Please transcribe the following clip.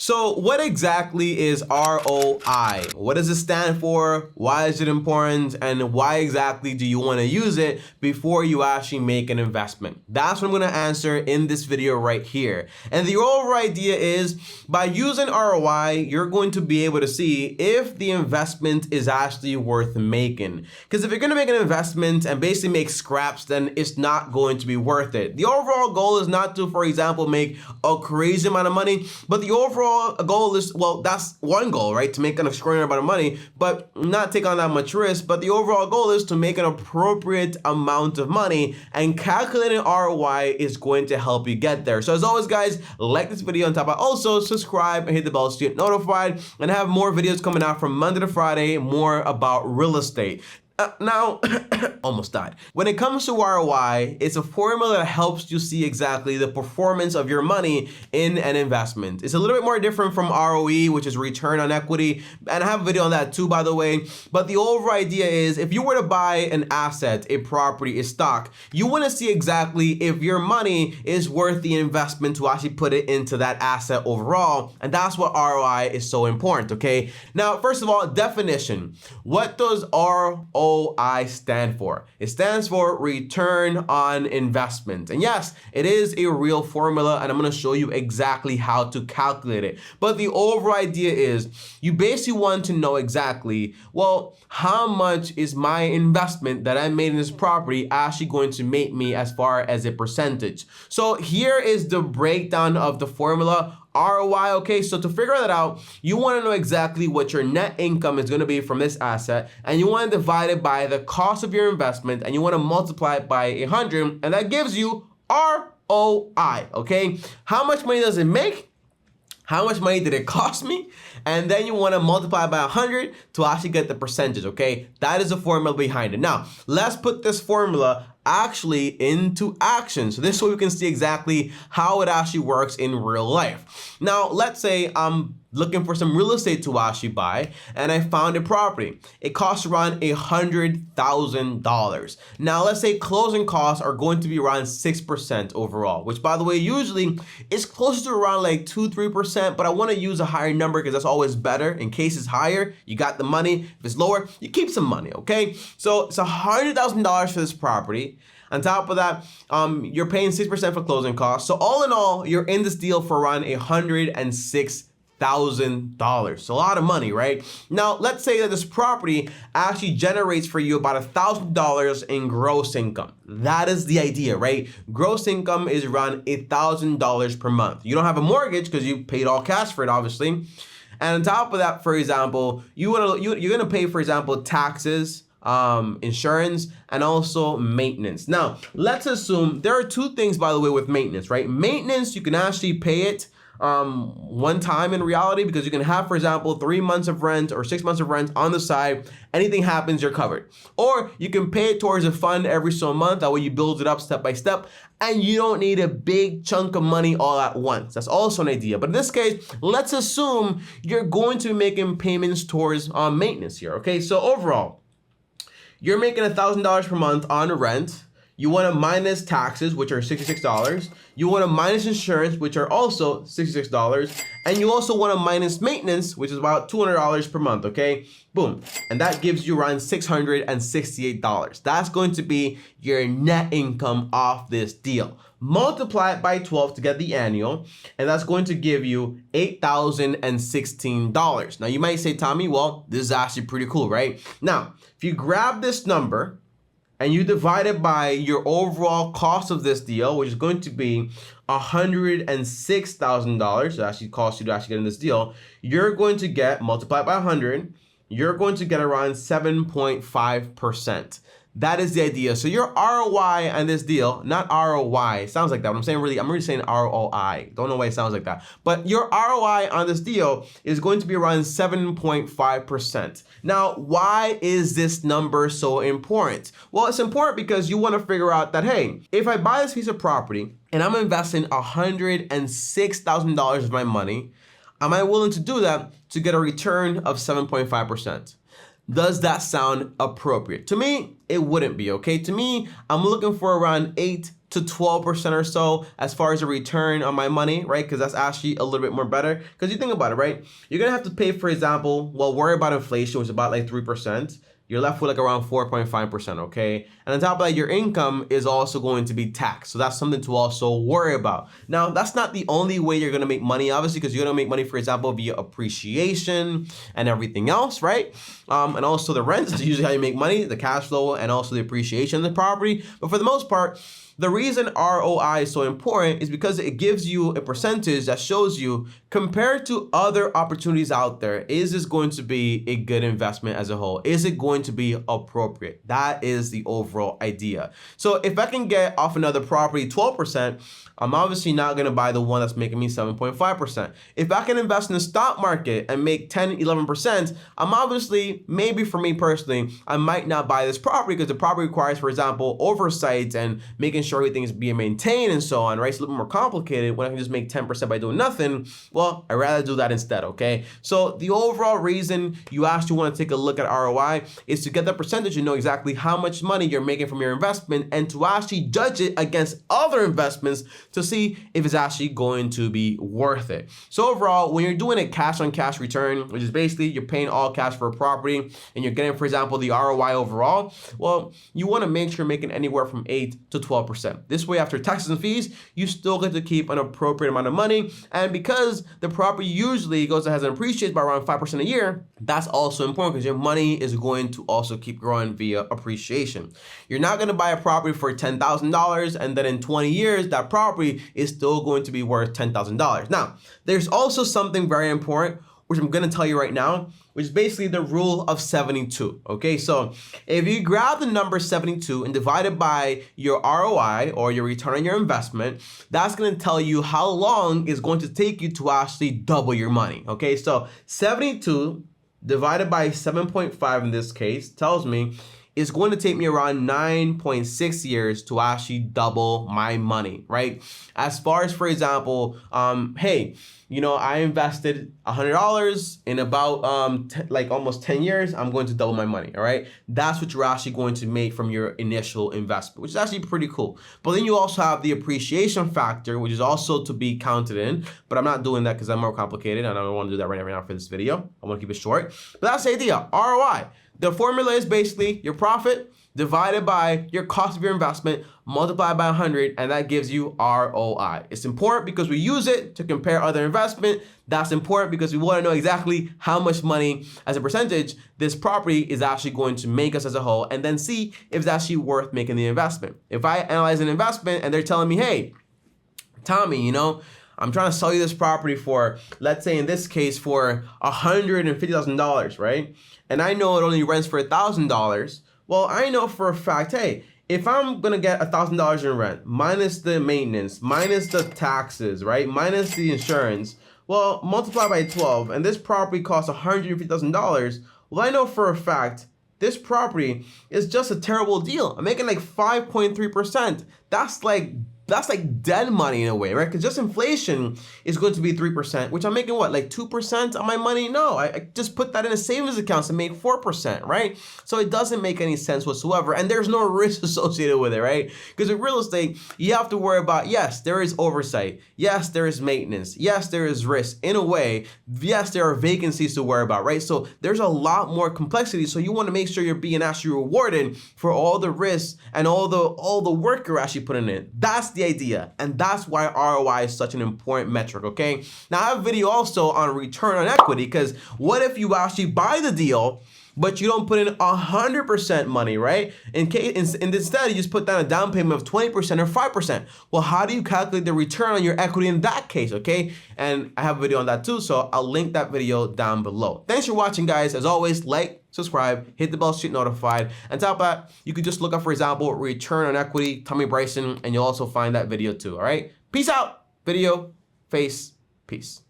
So what exactly is ROI? What does it stand for? Why is it important? And why exactly do you want to use it before you actually make an investment? That's what I'm going to answer in this video right here. And the overall idea is by using ROI, you're going to be able to see if the investment is actually worth making. Because if you're going to make an investment and basically make scraps, then it's not going to be worth it. The overall goal is not to, for example, make a crazy amount of money, but the overall goal is, well, that's one goal, right? To make an extraordinary amount of money, but not take on that much risk. But the overall goal is to make an appropriate amount of money, and calculating ROI is going to help you get there. So as always, guys, like this video on top, but also subscribe and hit the bell to get notified, and have more videos coming out from Monday to Friday, more about real estate. Now, almost died. When it comes to ROI, it's a formula that helps you see exactly the performance of your money in an investment. It's a little bit more different from ROE, which is return on equity. And I have a video on that too, by the way. But the overall idea is if you were to buy an asset, a property, a stock, you want to see exactly if your money is worth the investment to actually put it into that asset overall. And that's what ROI is so important, okay? Now, first of all, definition. What does ROI stand for? It stands for return on investment. And yes, it is a real formula, and I'm going to show you exactly how to calculate it. But the overall idea is you basically want to know exactly, well, how much is my investment that I made in this property actually going to make me as far as a percentage? So here is the breakdown of the formula. ROI, okay, so to figure that out, you want to know exactly what your net income is going to be from this asset, and you want to divide it by the cost of your investment, and you want to multiply it by 100, and that gives you ROI, okay? How much money does it make? How much money did it cost me? And then you want to multiply by 100 to actually get the percentage, okay? That is the formula behind it. Now, let's put this formula actually into action. So this way we can see exactly how it actually works in real life. Now, let's say I'm looking for some real estate to actually buy, and I found a property. It costs around $100,000. Now, let's say closing costs are going to be around 6% overall, which, by the way, usually is closer to around like 2-3%, but I want to use a higher number because that's always better. In case it's higher, you got the money. If it's lower, you keep some money, okay? So it's $100,000 for this property. On top of that, you're paying 6% for closing costs. So all in all, you're in this deal for around $106,000. So a lot of money, right? Now, let's say that this property actually generates for you about $1,000 in gross income. That is the idea, right? Gross income is around $1,000 per month. You don't have a mortgage because you paid all cash for it, obviously. And on top of that, for example, you're gonna pay, for example, taxes, insurance, and also maintenance. Now, let's assume there are two things, by the way, with maintenance, right? Maintenance, you can actually pay it one time in reality, because you can have, for example, 3 months of rent or 6 months of rent on the side. Anything happens, you're covered. Or you can pay it towards a fund every so month. That way you build it up step by step, and you don't need a big chunk of money all at once. That's also an idea. But in this case, let's assume you're going to be making payments towards maintenance here, okay? So overall, you're making $1,000 per month on rent. You want to minus taxes, which are $66. You want to minus insurance, which are also $66. And you also want to minus maintenance, which is about $200 per month, okay? Boom. And that gives you around $668. That's going to be your net income off this deal. Multiply it by 12 to get the annual, and that's going to give you $8,016. Now, you might say, Tommy, well, this is actually pretty cool, right? Now, if you grab this number and you divide it by your overall cost of this deal, which is going to be $106,000, that actually costs you to actually get in this deal, you're going to get, multiplied by 100, you're going to get around 7.5%. That is the idea. So your ROI on this deal, not ROI, it sounds like that. But I'm really saying ROI. Don't know why it sounds like that. But your ROI on this deal is going to be around 7.5%. Now, why is this number so important? Well, it's important because you want to figure out that, hey, if I buy this piece of property and I'm investing $106,000 of my money, am I willing to do that to get a return of 7.5%? Does that sound appropriate? To me, it wouldn't be, okay? To me, I'm looking for around 8 to 12% or so as far as a return on my money, right? Because that's actually a little bit more better. Because you think about it, right? You're gonna have to pay, for example, well, worry about inflation, which is about like 3%. You're left with like around 4.5%, okay? And on top of that, your income is also going to be taxed. So that's something to also worry about. Now, that's not the only way you're gonna make money, obviously, because you're gonna make money, for example, via appreciation and everything else, right? And also the rent is usually how you make money, the cash flow, and also the appreciation of the property. But for the most part, the reason ROI is so important is because it gives you a percentage that shows you, compared to other opportunities out there, is this going to be a good investment as a whole? Is it going to be appropriate? That is the overall idea. So if I can get off another property 12%, I'm obviously not going to buy the one that's making me 7.5%. If I can invest in the stock market and make 10, 11%, I'm obviously, maybe for me personally, I might not buy this property because the property requires, for example, oversight and making sure everything is being maintained and so on, right? It's a little bit more complicated when I can just make 10% by doing nothing. Well, I'd rather do that instead, okay? So the overall reason you actually want to take a look at ROI is to get the percentage, you know exactly how much money you're making from your investment, and to actually judge it against other investments to see if it's actually going to be worth it. So overall, when you're doing a cash on cash return, which is basically you're paying all cash for a property and you're getting, for example, the ROI overall, well, you want to make sure you're making anywhere from 8 to 12%. This way, after taxes and fees, you still get to keep an appropriate amount of money. And because the property usually goes ahead and appreciates by around 5% a year, that's also important because your money is going to also keep growing via appreciation. You're not going to buy a property for $10,000 and then in 20 years, that property is still going to be worth $10,000. Now, there's also something very important, which I'm going to tell you right now, which is basically the rule of 72. Okay, so if you grab the number 72 and divide it by your ROI, or your return on your investment, that's going to tell you how long it's going to take you to actually double your money. Okay, so 72 divided by 7.5 in this case tells me it's going to take me around 9.6 years to actually double my money, right? As far as, for example, hey, you know, I invested $100 in about like almost 10 years, I'm going to double my money, all right? That's what you're actually going to make from your initial investment, which is actually pretty cool. But then you also have the appreciation factor, which is also to be counted in, but I'm not doing that because I'm more complicated and I don't want to do that right now for this video. I want to keep it short. But that's the idea, ROI. The formula is basically your profit divided by your cost of your investment multiplied by 100, and that gives you ROI. It's important because we use it to compare other investment. That's important because we want to know exactly how much money as a percentage this property is actually going to make us as a whole, and then see if it's actually worth making the investment. If I analyze an investment and they're telling me, hey, Tommy, you know, I'm trying to sell you this property for, let's say in this case, for $150,000, right? And I know it only rents for $1,000. Well, I know for a fact, hey, if I'm gonna get $1,000 in rent, minus the maintenance, minus the taxes, right? Minus the insurance, well, multiply by 12, and this property costs $150,000. Well, I know for a fact this property is just a terrible deal. I'm making like 5.3%. That's like dead money in a way, right? Because just inflation is going to be 3%, which I'm making what, like 2% on my money? No, I just put that in a savings account to make 4%, right? So it doesn't make any sense whatsoever, and there's no risk associated with it, right? Because in real estate, you have to worry about, yes, there is oversight. Yes, there is maintenance. Yes, there is risk. In a way, yes, there are vacancies to worry about, right? So there's a lot more complexity. So you want to make sure you're being actually rewarded for all the risks and all the work you're actually putting in. That's the idea, and that's why ROI is such an important metric, okay? Now, I have a video also on return on equity, because what if you actually buy the deal, but you don't put in 100% money, right? And instead, you just put down a down payment of 20% or 5%. Well, how do you calculate the return on your equity in that case, okay? And I have a video on that too, so I'll link that video down below. Thanks for watching, guys. As always, like, subscribe, hit the bell to get notified. And top of that, you could just look up, for example, return on equity, Tommy Bryson, and you'll also find that video too, all right? Peace out, video, face, peace.